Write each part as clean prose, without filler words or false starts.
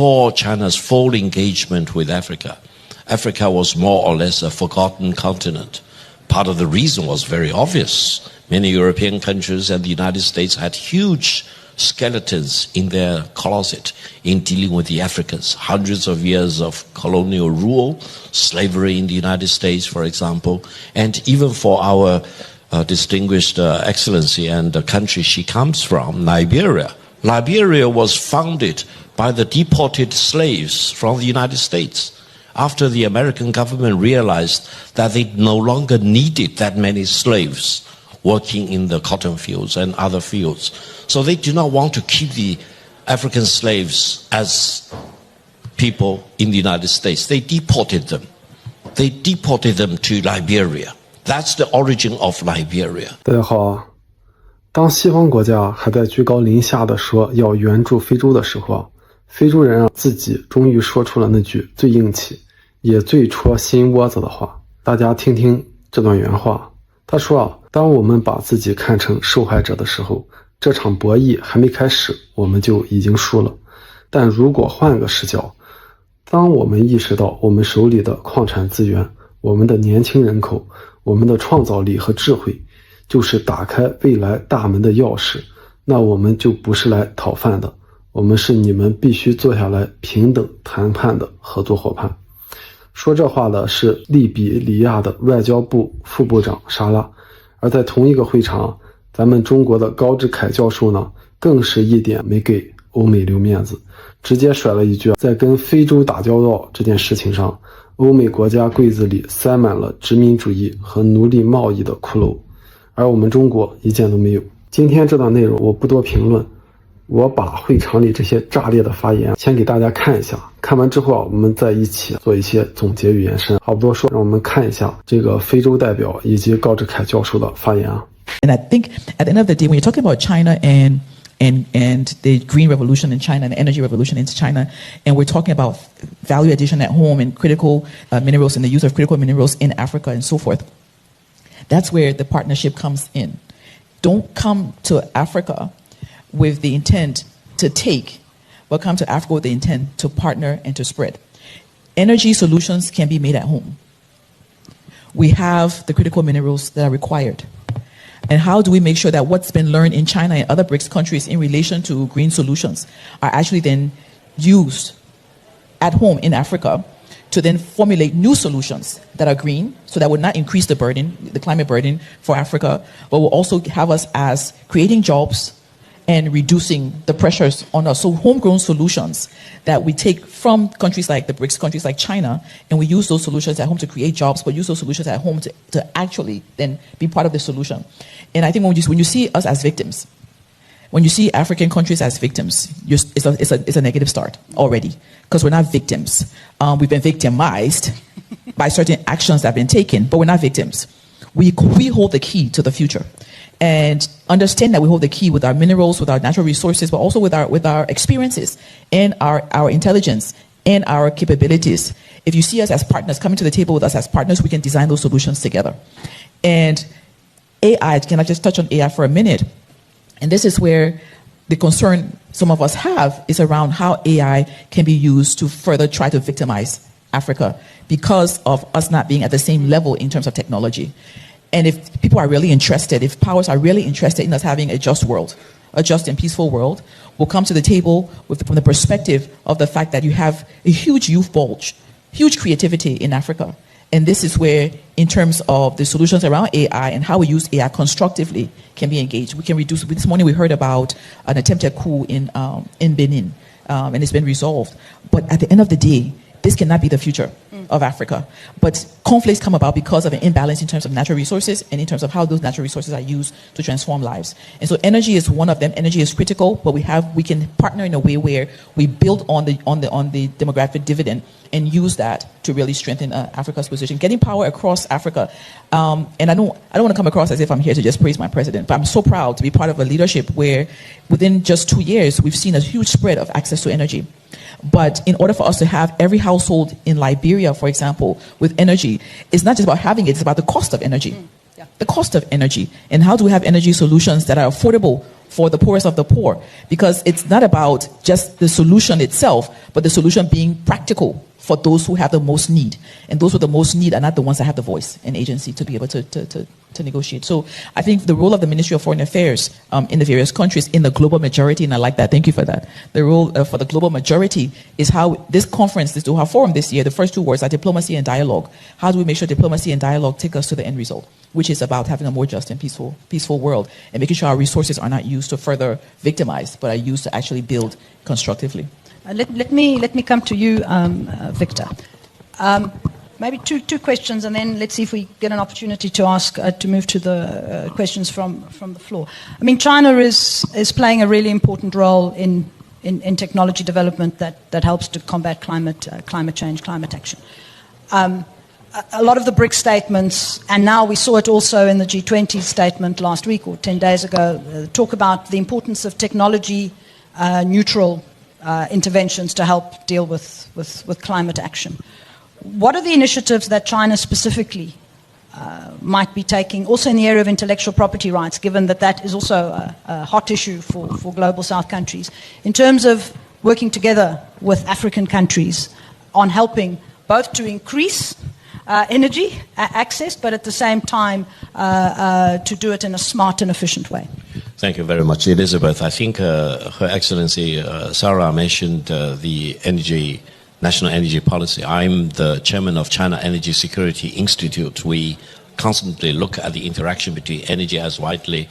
Before China's full engagement with Africa, Africa was more or less a forgotten continent. Part of the reason was very obvious. Many European countries and the United States had huge skeletons in their closet in dealing with the Africans. Hundreds of years of colonial rule, slavery in the United States, for example, and even for our distinguished excellency and the country she comes from, Liberia. Liberia was founded by the deported slaves from the United States after the American government realized that they no longer needed that many slaves working in the cotton fields and other fields. So they do not want to keep the African slaves as people in the United States. They deported them. They deported them to Liberia. That's the origin of Liberia. 大家好，当西方国家还在居高临下的说要援助非洲的时候，非洲人自己终于说出了那句最硬气也最戳心窝子的话。大家听听这段原话。他说当我们把自己看成受害者的时候，这场博弈还没开始，我们就已经输了。但如果换个视角，当我们意识到我们手里的矿产资源，我们的年轻人口，我们的创造力和智慧就是打开未来大门的钥匙，那我们就不是来讨饭的，我们是你们必须坐下来平等谈判的合作伙伴。说这话的是利比里亚的外交部副部长沙拉，而在同一个会场，咱们中国的高志凯教授呢，更是一点没给欧美留面子，直接甩了一句，在跟非洲打交道这件事情上，欧美国家柜子里塞满了殖民主义和奴隶贸易的骷髅，而我们中国一件都没有。今天这段内容我不多评论，我把会场里这些炸裂的发言先给大家看一下，看完之后我们再一起做一些总结与延伸。好不多说，让我们看一下这个非洲代表以及高志凯教授的发言啊。And I think at the end of the day, when you're talking about China and the green revolution in China and the energy revolution in China, and we're talking about value addition at home and critical minerals and the use of critical minerals in Africa and so forth, that's where the partnership comes in. Don't come to Africa with the intent to take, but come to Africa with the intent to partner and to spread. Energy solutions can be made at home. We have the critical minerals that are required. And how do we make sure that what's been learned in China and other BRICS countries in relation to green solutions are actually then used at home in Africa to then formulate new solutions that are green, so that would not increase the burden, the climate burden for Africa, but will also have us as creating jobs and reducing the pressures on us. So homegrown solutions that we take from countries like the BRICS countries like China, and we use those solutions at home to create jobs, but use those solutions at home to actually then be part of the solution. And I think when you see us as victims, when you see African countries as victims, it's a negative start already, because we're not victims. We've been victimized by certain actions that have been taken, but we're not victims. We hold the key to the future. And understand that we hold the key with our minerals, with our natural resources, but also with our experiences and our intelligence and our capabilities. If you see us as partners, coming to the table with us as partners, we can design those solutions together. And AI, can I just touch on AI for a minute? And this is where the concern some of us have is around how AI can be used to further try to victimize Africa because of us not being at the same level in terms of technology. And if people are really interested, if powers are really interested in us having a just world, a just and peaceful world, we'll come to the table from the perspective of the fact that you have a huge youth bulge, huge creativity in Africa. And this is where, in terms of the solutions around AI and how we use AI constructively, can be engaged. We can reduce. This morning we heard about an attempted coup in Benin, and it's been resolved. But at the end of the day, this cannot be the future of Africa. But conflicts come about because of an imbalance in terms of natural resources and in terms of how those natural resources are used to transform lives. And so energy is one of them. Energy is critical, but we can partner in a way where we build on the demographic dividend and use that to really strengthen Africa's position, getting power across Africa. And I don't want to come across as if I'm here to just praise my president, but I'm so proud to be part of a leadership where within just 2 years, we've seen a huge spread of access to energy. But in order for us to have every household in Liberia, for example, with energy, it's not just about having it, it's about the cost of energy. the cost of energy, and how do we have energy solutions that are affordable for the poorest of the poor? Because it's not about just the solution itself, but the solution being practical for those who have the most need. And those with the most need are not the ones that have the voice and agency to be able to negotiate. So I think the role of the Ministry of Foreign Affairs in the various countries in the global majority, and I like that, thank you for that. The role for the global majority is how this conference, this Doha Forum this year, the first two words are diplomacy and dialogue. How do we make sure diplomacy and dialogue take us to the end result, which is about having a more just and peaceful world, and making sure our resources are not used to further victimize, but are used to actually build constructively. Let me come to you, Victor. Maybe two questions, and then let's see if we get an opportunity to ask to move to the questions from the floor. I mean, China is playing a really important role in technology development that helps to combat climate change, climate action. A lot of the BRICS statements, and now we saw it also in the G20 statement last week or 10 days ago, talk about the importance of technology neutral interventions to help deal with climate action. What are the initiatives that China specifically might be taking, also in the area of intellectual property rights, given that is also a hot issue for global South countries, in terms of working together with African countries on helping both to increase energy access, but at the same time to do it in a smart and efficient way? Thank you very much, Elizabeth. I think Her Excellency Sarah mentioned the national energy policy. I'm the chairman of China Energy Security Institute. We constantly look at the interaction between energy as widely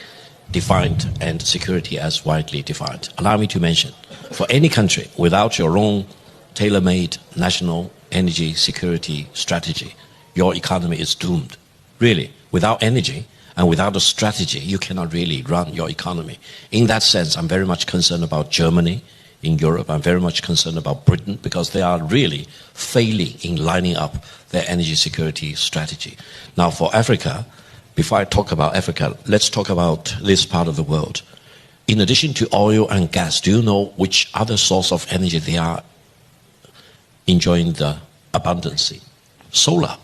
defined and security as widely defined. Allow me to mention, for any country, without your own tailor-made national energy security strategy, your economy is doomed. Really, without energy and without a strategy, you cannot really run your economy. In that sense, I'm very much concerned about Germany in Europe. I'm very much concerned about Britain, because they are really failing in lining up their energy security strategy. Now, for Africa, before I talk about Africa, let's talk about this part of the world. In addition to oil and gas, do you know which other source of energy they are enjoying the abundance in? Solar,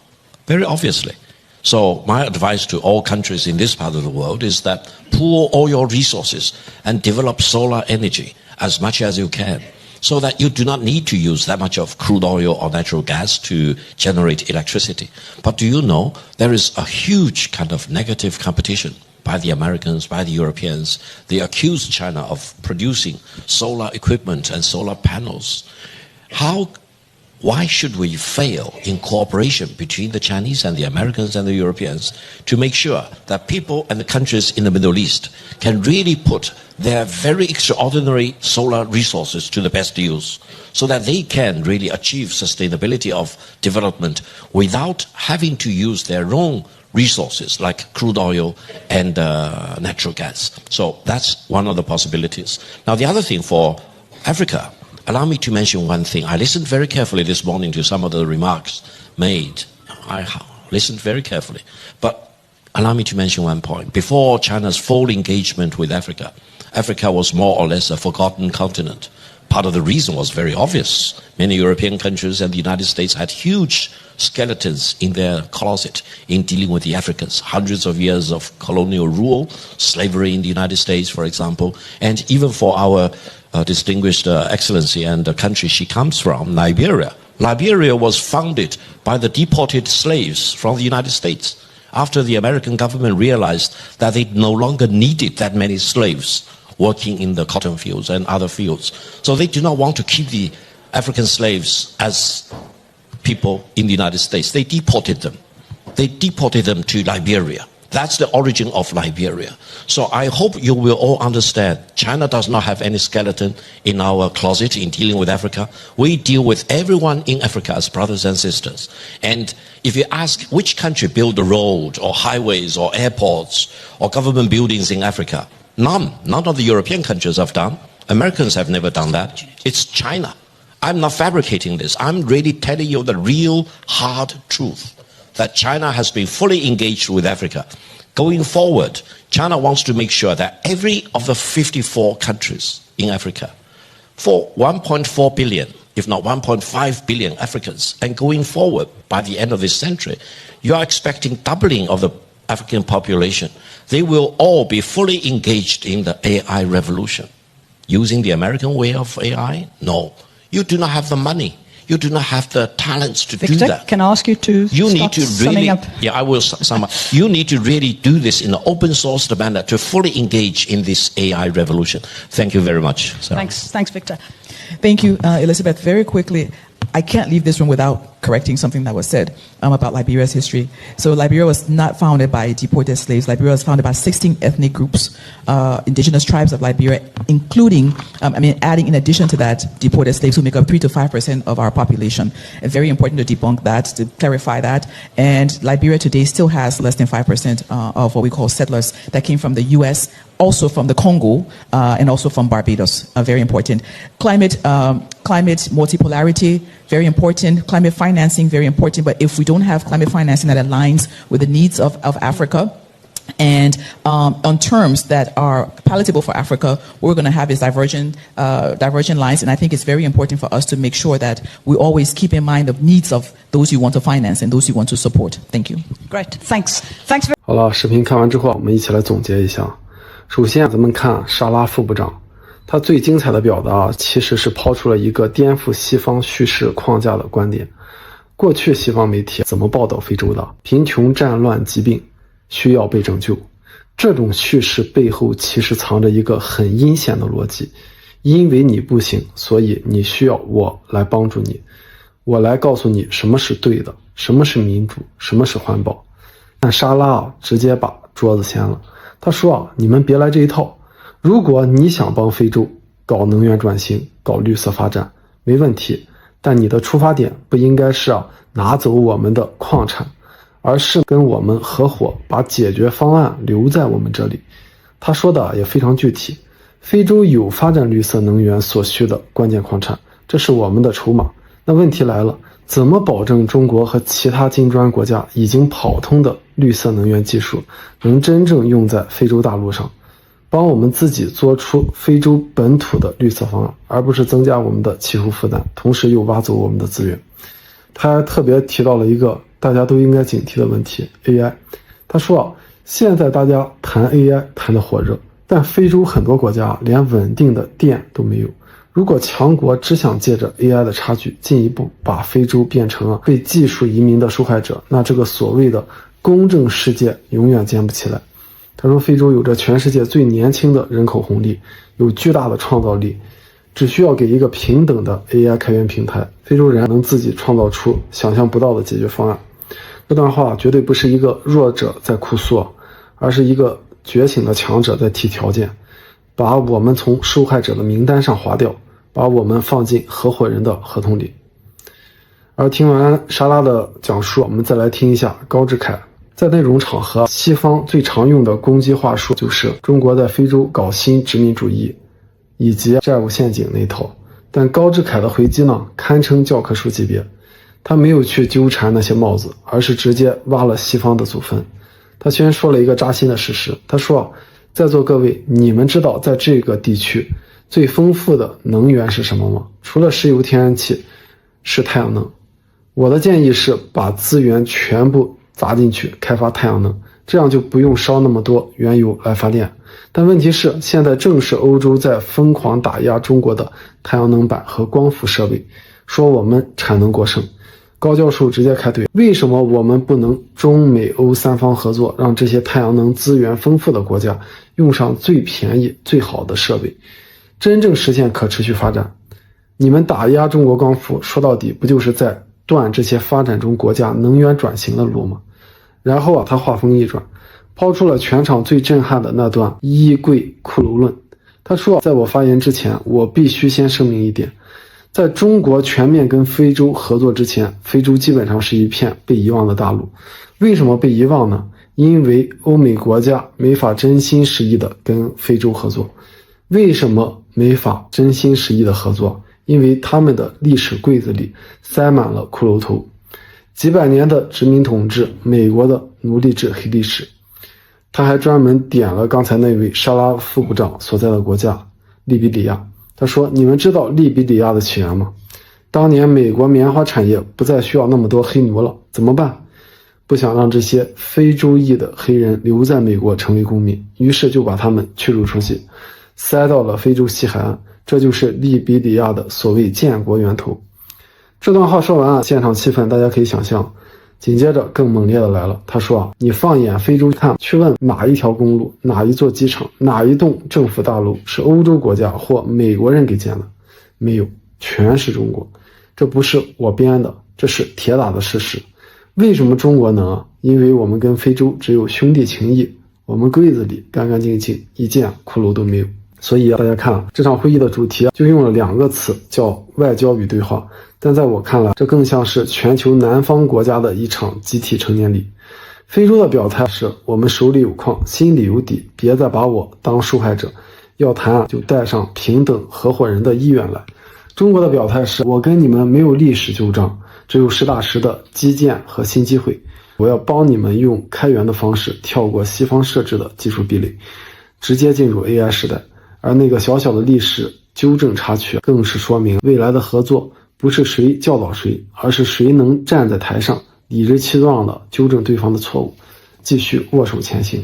very obviously. So my advice to all countries in this part of the world is that pool all your resources and develop solar energy as much as you can, so that you do not need to use that much of crude oil or natural gas to generate electricity. But do you know there is a huge kind of negative competition by the Americans, by the Europeans? They accuse China of producing solar equipment and solar panels. Why should we fail in cooperation between the Chinese and the Americans and the Europeans to make sure that people and the countries in the Middle East can really put their very extraordinary solar resources to the best use, so that they can really achieve sustainability of development without having to use their own resources like crude oil and natural gas? So that's one of the possibilities. Now, the other thing for Africa, allow me to mention one thing. I listened very carefully this morning to some of the remarks made. I listened very carefully. But allow me to mention one point. Before China's full engagement with Africa, Africa was more or less a forgotten continent. Part of the reason was very obvious. Many European countries and the United States had huge skeletons in their closet in dealing with the Africans. Hundreds of years of colonial rule, slavery in the United States, for example, and even for our distinguished excellency and the country she comes from, Liberia. Liberia was founded by the deported slaves from the United States after the American government realized that they no longer needed that many slaves working in the cotton fields and other fields. So they do not want to keep the African slaves as people in the United States. They deported them. They deported them to Liberia. That's the origin of Liberia. So I hope you will all understand, China does not have any skeleton in our closet in dealing with Africa. We deal with everyone in Africa as brothers and sisters. And if you ask which country built the road or highways or airports or government buildings in Africa, none of the European countries have done. Americans have never done that. It's China. I'm not fabricating this. I'm really telling you the real hard truth, that China has been fully engaged with Africa. Going forward, China wants to make sure that every of the 54 countries in Africa, for 1.4 billion, if not 1.5 billion Africans, and going forward by the end of this century, you are expecting doubling of the African population, they will all be fully engaged in the AI revolution. Using the American way of AI? No. You do not have the money. You do not have the talents to Victor, do that. Can I ask you to summing up? Yeah, I will sum up. You need to really do this in an open source manner to fully engage in this AI revolution. Thank you very much. Sarah. Thanks, Victor. Thank you, Elizabeth. Very quickly, I can't leave this room without correcting something that was said about Liberia's history. So Liberia was not founded by deported slaves. Liberia was founded by 16 ethnic groups, indigenous tribes of Liberia, including, adding in addition to that, deported slaves who make up 3 to 5% of our population. It's very important to debunk that, to clarify that. And Liberia today still has less than 5% of what we call settlers that came from the U.S., also from the Congo, and also from Barbados. Very important. Climate multipolarity, very important. Climate financing, very important. But if we don't have climate financing that aligns with the needs of Africa, and on terms that are palatable for Africa, what we're going to have is divergent lines. And I think it's very important for us to make sure that we always keep in mind the needs of those you want to finance and those you want to support. Thank you. Great. Thanks. Very 好了，视频看完之后，我们一起来总结一下。首先，咱们看沙拉副部长，他最精彩的表达其实是抛出了一个颠覆西方叙事框架的观点。过去西方媒体怎么报道非洲的？贫穷、战乱、疾病需要被拯救。这种叙事背后其实藏着一个很阴险的逻辑，因为你不行，所以你需要我来帮助你，我来告诉你什么是对的，什么是民主，什么是环保。但沙拉直接把桌子掀了。他说你们别来这一套，如果你想帮非洲搞能源转型，搞绿色发展，没问题，但你的出发点不应该是拿走我们的矿产，而是跟我们合伙把解决方案留在我们这里。他说的也非常具体，非洲有发展绿色能源所需的关键矿产，这是我们的筹码。那问题来了，怎么保证中国和其他金砖国家已经跑通的绿色能源技术能真正用在非洲大陆上，帮我们自己做出非洲本土的绿色方案，而不是增加我们的技术负担，同时又挖走我们的资源。他还特别提到了一个大家都应该警惕的问题 AI。 他说现在大家谈 AI 谈得火热，但非洲很多国家连稳定的电都没有。如果强国只想借着 AI 的差距进一步把非洲变成被技术移民的受害者，那这个所谓的公正世界永远建不起来。他说非洲有着全世界最年轻的人口红利，有巨大的创造力，只需要给一个平等的 AI 开源平台，非洲人能自己创造出想象不到的解决方案。这段话绝对不是一个弱者在哭诉，而是一个觉醒的强者在提条件，把我们从受害者的名单上划掉，把我们放进合伙人的合同里。而听完莎拉的讲述，我们再来听一下高志凯。在那种场合，西方最常用的攻击话术就是中国在非洲搞新殖民主义以及债务陷阱那一套。但高志凯的回击呢，堪称教科书级别。他没有去纠缠那些帽子，而是直接挖了西方的祖坟。他先说了一个扎心的事实，他说在座各位，你们知道在这个地区最丰富的能源是什么吗？除了石油天然气，是太阳能。我的建议是把资源全部砸进去开发太阳能，这样就不用烧那么多原油来发电。但问题是，现在正是欧洲在疯狂打压中国的太阳能板和光伏设备，说我们产能过剩。高教授直接开怼，为什么我们不能中美欧三方合作，让这些太阳能资源丰富的国家用上最便宜最好的设备，真正实现可持续发展？你们打压中国光伏，说到底不就是在断这些发展中国家能源转型的路吗？然后他话锋一转，抛出了全场最震撼的那段衣柜骷髅论。他说，在我发言之前，我必须先声明一点，在中国全面跟非洲合作之前，非洲基本上是一片被遗忘的大陆。为什么被遗忘呢？因为欧美国家没法真心实意的跟非洲合作。为什么没法真心实意的合作？因为他们的历史柜子里塞满了骷髅头，几百年的殖民统治，美国的奴隶制黑历史。他还专门点了刚才那位沙拉副部长所在的国家利比里亚。他说，你们知道利比里亚的起源吗？当年美国棉花产业不再需要那么多黑奴了，怎么办？不想让这些非洲裔的黑人留在美国成为公民，于是就把他们驱逐出去，塞到了非洲西海岸，这就是利比里亚的所谓建国源头。这段话说完，现场气氛大家可以想象。紧接着更猛烈的来了，他说你放眼非洲看，去问哪一条公路、哪一座机场、哪一栋政府大楼是欧洲国家或美国人给建的？没有，全是中国。这不是我编的，这是铁打的事实。为什么中国能？因为我们跟非洲只有兄弟情谊，我们柜子里干干净净，一件骷髅都没有。所以大家看这场会议的主题就用了2个词，叫外交与对话。但在我看来，这更像是全球南方国家的一场集体成年礼。非洲的表态是我们手里有矿，心里有底，别再把我当受害者，要谈就带上平等合伙人的意愿来。中国的表态是我跟你们没有历史旧账，只有实打实的基建和新机会，我要帮你们用开源的方式跳过西方设置的技术壁垒，直接进入 AI 时代。而那个小小的历史纠正插曲，更是说明未来的合作不是谁教导谁，而是谁能站在台上理直气壮地纠正对方的错误，继续握手前行。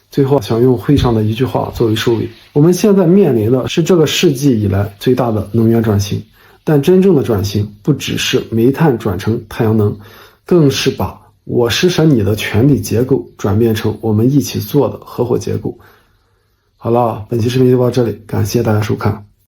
最后想用会上的一句话作为收尾，我们现在面临的是这个世纪以来最大的能源转型，但真正的转型不只是煤炭转成太阳能，更是把我施舍你的权力结构转变成我们一起做的合伙结构。好了，本期视频就到这里，感谢大家收看。